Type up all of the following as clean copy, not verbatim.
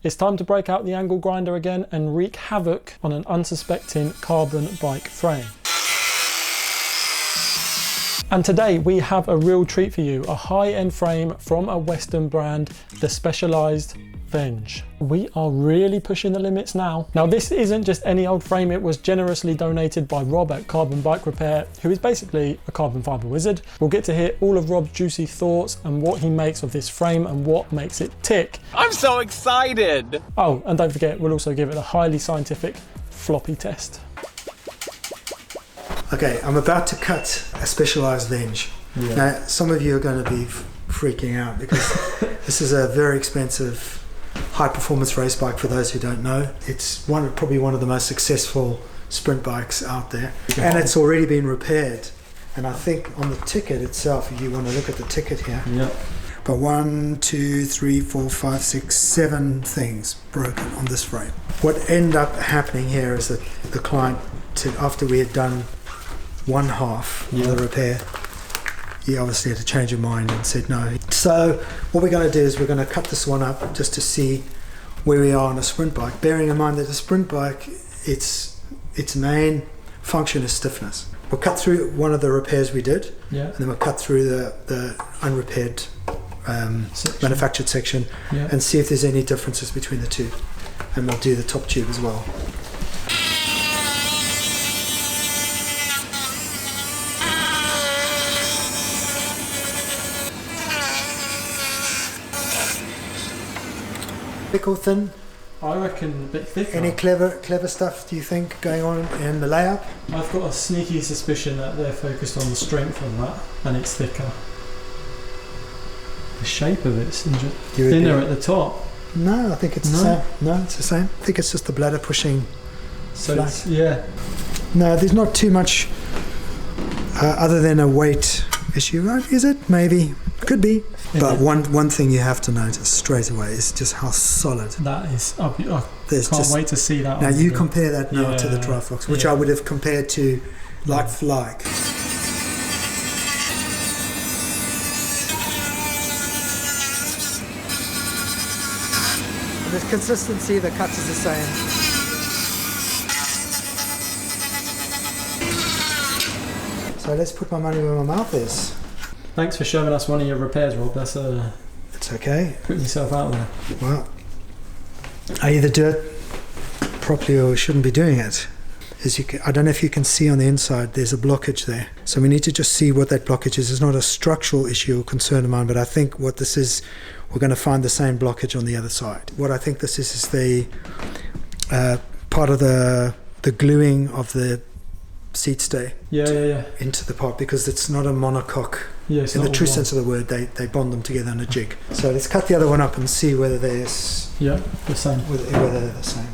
It's time to break out the angle grinder again and wreak havoc on an unsuspecting carbon bike frame. And today we have a real treat for you, a high-end frame from a Western brand, the Specialized Venge. We are really pushing the limits now. Now this isn't just any old frame, it was generously donated by Rob at Carbon Bike Repair, who is basically a carbon fiber wizard. We'll get to hear all of Rob's juicy thoughts and what he makes of this frame and what makes it tick. I'm so excited! Oh, and don't forget, we'll also give it a highly scientific floppy test. Okay, I'm about to cut a Specialized Venge. Yeah. Now, some of you are going to be freaking out because this is a very expensive high-performance race bike for those who don't know. It's probably one of the most successful sprint bikes out there. And it's already been repaired. And I think on the ticket itself, if you want to look at the ticket here, but 1, 2, 3, 4, 5, 6, 7 things broken on this frame. What ended up happening here is that the client said after we had done one half of the repair, he obviously had to change his mind and said no. So what we're going to do is we're going to cut this one up just to see where we are on a sprint bike, bearing in mind that a sprint bike, its main function is stiffness. We'll cut through one of the repairs we did, and then we'll cut through the unrepaired manufactured section and see if there's any differences between the two, and we'll do the top tube as well. Thick or thin? I reckon a bit thicker. Any clever stuff do you think going on in the layup? I've got a sneaky suspicion that they're focused on the strength on that and it's thicker. The shape of it's thinner at the top. No, I think it's the same. No, it's the same. I think it's just the bladder pushing. So flat. No, there's not too much other than a weight issue, right? Is it? Maybe. Could be. But one thing you have to notice straight away is just how solid. That is. I can't wait to see that. Now you compare that now to the Trifox, which I would have compared to like for like. The consistency of the cuts is the same. So let's put my money where my mouth is. Thanks for showing us one of your repairs, Rob. That's it's okay. Putting yourself out there. Well, I either do it properly or shouldn't be doing it. I don't know if you can see on the inside, there's a blockage there. So we need to just see what that blockage is. It's not a structural issue or concern of mine, but I think what this is, we're going to find the same blockage on the other side. What I think this is the part of the gluing of the seat stay into the part, because it's not a monocoque. In the true sense of the word, they bond them together in a jig. So let's cut the other one up and see whether there's the same. Whether they're the same.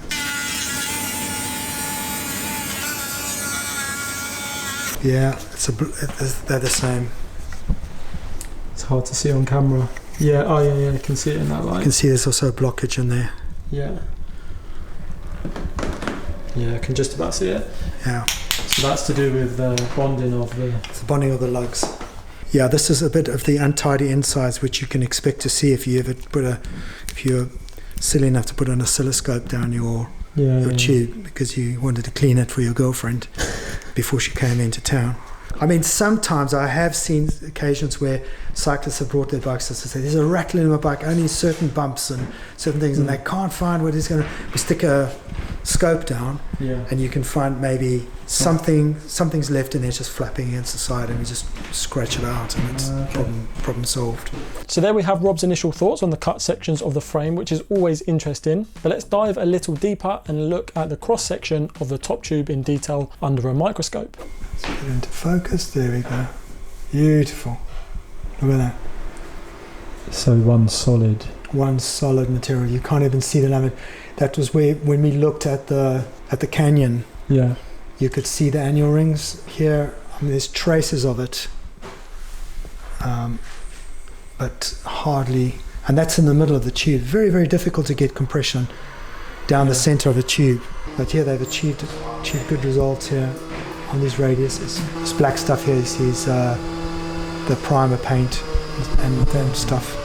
Yeah, they're the same. It's hard to see on camera. Yeah, I can see it in that light. You can see there's also a blockage in there. Yeah, I can just about see it. Yeah. So that's to do with the bonding of the... It's the bonding of the lugs. Yeah, this is a bit of the untidy insides, which you can expect to see if you ever if you're silly enough to put an oscilloscope down your tube because you wanted to clean it for your girlfriend before she came into town. I mean, sometimes I have seen occasions where cyclists have brought their bikes to say, there's a rattle in my bike, only certain bumps and certain things, and they can't find what is going to... We stick a scope down, and you can find maybe something's left in there just flapping against the side, and we just scratch it out, and it's problem solved. So there we have Rob's initial thoughts on the cut sections of the frame, which is always interesting. But let's dive a little deeper and look at the cross section of the top tube in detail under a microscope. Let's get into focus. There we go. Beautiful. Look at that. So one solid material. You can't even see the laminate. That was where, when we looked at the Canyon, you could see the annual rings here. I mean, there's traces of it, but hardly. And that's in the middle of the tube. Very, very difficult to get compression down the center of the tube. But yeah, they've achieved good results here on these radiuses. This black stuff here is the primer paint and stuff.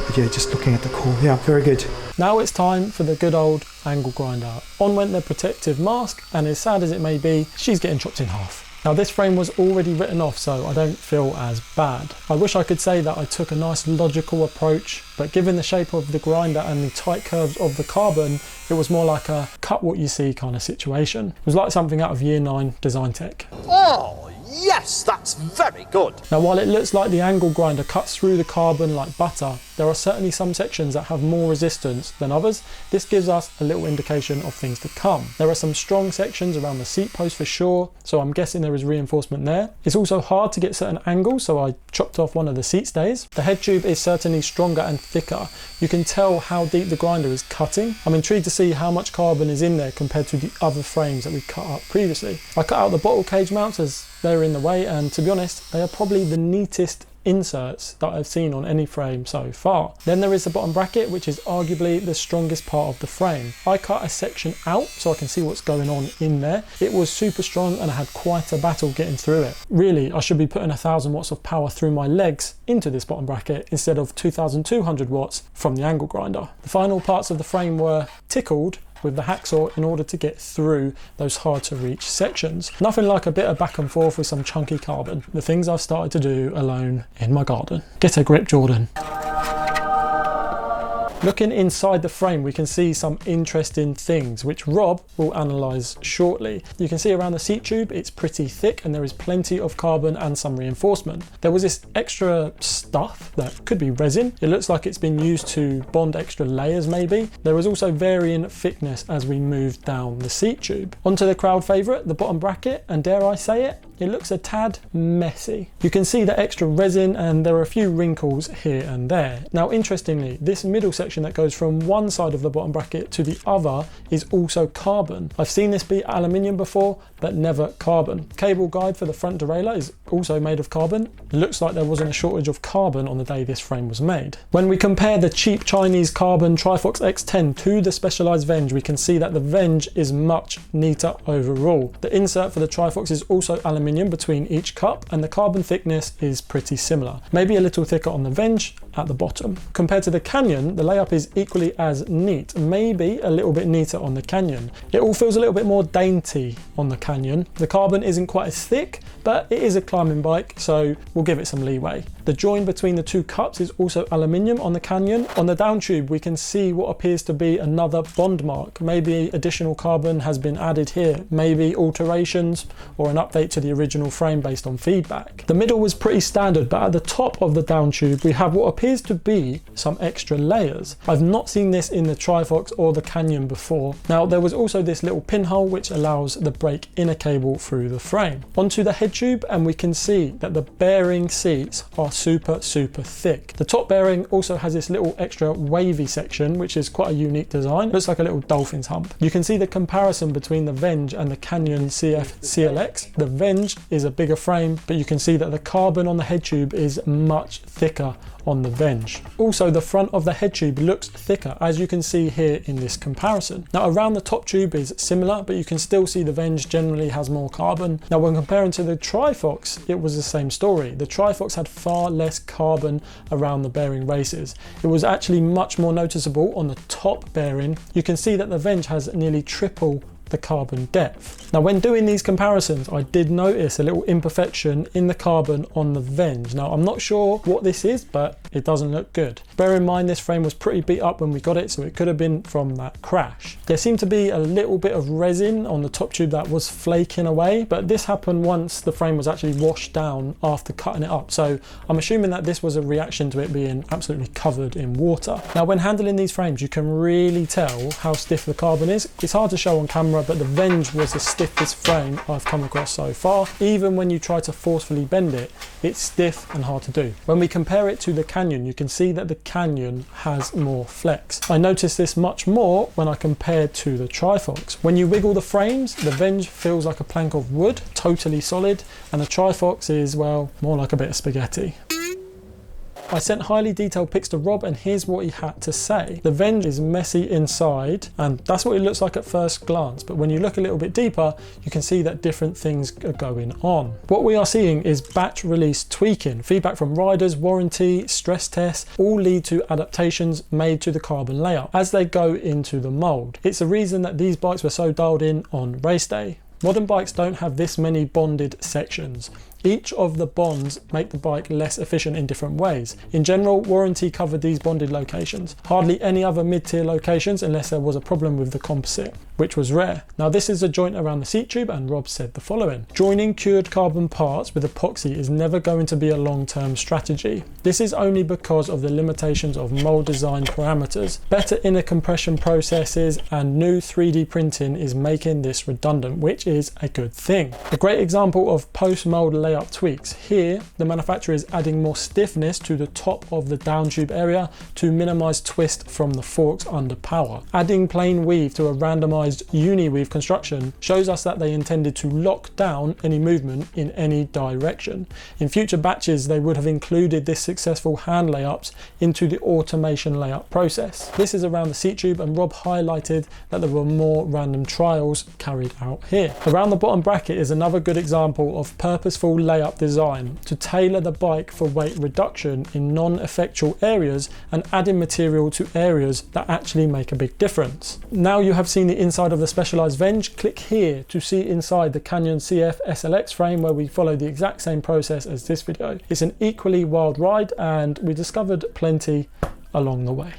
But yeah, just looking at the core. Yeah, very good. Now it's time for the good old angle grinder. On went the protective mask, and as sad as it may be, she's getting chopped in half. Now this frame was already written off, so I don't feel as bad. I wish I could say that I took a nice logical approach, but given the shape of the grinder and the tight curves of the carbon, it was more like a cut what you see kind of situation. It was like something out of Year 9 design tech. Oh, yes, that's very good. Now while it looks like the angle grinder cuts through the carbon like butter, there are certainly some sections that have more resistance than others. This gives us a little indication of things to come. There are some strong sections around the seat post for sure, so I'm guessing there is reinforcement there. It's also hard to get certain angles, so I chopped off one of the seat stays. The head tube is certainly stronger and thicker. You can tell how deep the grinder is cutting. I'm intrigued to see how much carbon is in there compared to the other frames that we cut up previously. I cut out the bottle cage mounts as they're in the way, and to be honest, they are probably the neatest inserts that I've seen on any frame so far. Then there is the bottom bracket, which is arguably the strongest part of the frame. I cut a section out so I can see what's going on in there. It was super strong and I had quite a battle getting through it. Really, I should be putting 1000 watts of power through my legs into this bottom bracket instead of 2200 watts from the angle grinder. The final parts of the frame were tickled with the hacksaw in order to get through those hard to reach sections. Nothing like a bit of back and forth with some chunky carbon. The things I've started to do alone in my garden. Get a grip, Jordan. Looking inside the frame, we can see some interesting things, which Rob will analyse shortly. You can see around the seat tube, it's pretty thick and there is plenty of carbon and some reinforcement. There was this extra stuff that could be resin. It looks like it's been used to bond extra layers maybe. There was also varying thickness as we moved down the seat tube. Onto the crowd favourite, the bottom bracket, and dare I say it, it looks a tad messy. You can see the extra resin and there are a few wrinkles here and there. Now interestingly, this middle section that goes from one side of the bottom bracket to the other is also carbon. I've seen this be aluminium before, but never carbon. Cable guide for the front derailleur is also made of carbon. It looks like there wasn't a shortage of carbon on the day this frame was made. When we compare the cheap Chinese carbon Trifox X10 to the Specialized Venge, we can see that the Venge is much neater overall. The insert for the Trifox is also aluminium between each cup, and the carbon thickness is pretty similar. Maybe a little thicker on the Venge at the bottom. Compared to the Canyon, the layup is equally as neat, maybe a little bit neater on the Canyon. It all feels a little bit more dainty on the Canyon. The carbon isn't quite as thick, but it is a climbing bike, so we'll give it some leeway. The join between the two cups is also aluminium on the Canyon. On the down tube, we can see what appears to be another bond mark. Maybe additional carbon has been added here, maybe alterations or an update to the original frame based on feedback. The middle was pretty standard, but at the top of the down tube, we have what appears to be some extra layers. I've not seen this in the Trifox or the Canyon before. Now, there was also this little pinhole which allows the brake inner cable through the frame. Onto the head tube, and we can see that the bearing seats are super thick. The top bearing also has this little extra wavy section, which is quite a unique design. It looks like a little dolphin's hump. You can see the comparison between the Venge and the Canyon CF SLX. The Venge is a bigger frame, but you can see that the carbon on the head tube is much thicker on the Venge. Also, the front of the head tube looks thicker, as you can see here in this comparison. Now, around the top tube is similar, but you can still see the Venge generally has more carbon. Now, when comparing to the Trifox, it was the same story. The Trifox had far less carbon around the bearing races. It was actually much more noticeable on the top bearing. You can see that the Venge has nearly triple the carbon depth. Now, when doing these comparisons, I did notice a little imperfection in the carbon on the Venge. Now, I'm not sure what this is, but it doesn't look good. Bear in mind, this frame was pretty beat up when we got it, so it could have been from that crash. There seemed to be a little bit of resin on the top tube that was flaking away, but this happened once the frame was actually washed down after cutting it up. So I'm assuming that this was a reaction to it being absolutely covered in water. Now, when handling these frames, you can really tell how stiff the carbon is. It's hard to show on camera, but the Venge was the stiffest frame I've come across so far. Even when you try to forcefully bend it, it's stiff and hard to do. When we compare it to the Canyon, you can see that the Canyon has more flex. I noticed this much more when I compared to the Trifox. When you wiggle the frames, the Venge feels like a plank of wood, totally solid, and the Trifox is, well, more like a bit of spaghetti. I sent highly detailed pics to Rob and here's what he had to say. The Venge is messy inside and that's what it looks like at first glance, but when you look a little bit deeper you can see that different things are going on. What we are seeing is batch release tweaking. Feedback from riders, warranty, stress tests all lead to adaptations made to the carbon layout as they go into the mold. It's the reason that these bikes were so dialed in on race day. Modern bikes don't have this many bonded sections. Each of the bonds make the bike less efficient in different ways. In general, warranty covered these bonded locations. Hardly any other mid-tier locations unless there was a problem with the composite, which was rare. Now this is a joint around the seat tube and Rob said the following. Joining cured carbon parts with epoxy is never going to be a long-term strategy. This is only because of the limitations of mold design parameters. Better inner compression processes and new 3D printing is making this redundant, which is a good thing. A great example of post-mold layout tweaks. Here, the manufacturer is adding more stiffness to the top of the down tube area to minimize twist from the forks under power. Adding plain weave to a randomized uni weave construction shows us that they intended to lock down any movement in any direction. In future batches, they would have included this successful hand layups into the automation layout process. This is around the seat tube and Rob highlighted that there were more random trials carried out here. Around the bottom bracket is another good example of purposeful layup design to tailor the bike for weight reduction in non-effectual areas and adding material to areas that actually make a big difference. Now you have seen the inside of the Specialized Venge, click here to see inside the Canyon CF SLX frame where we follow the exact same process as this video. It's an equally wild ride and we discovered plenty along the way.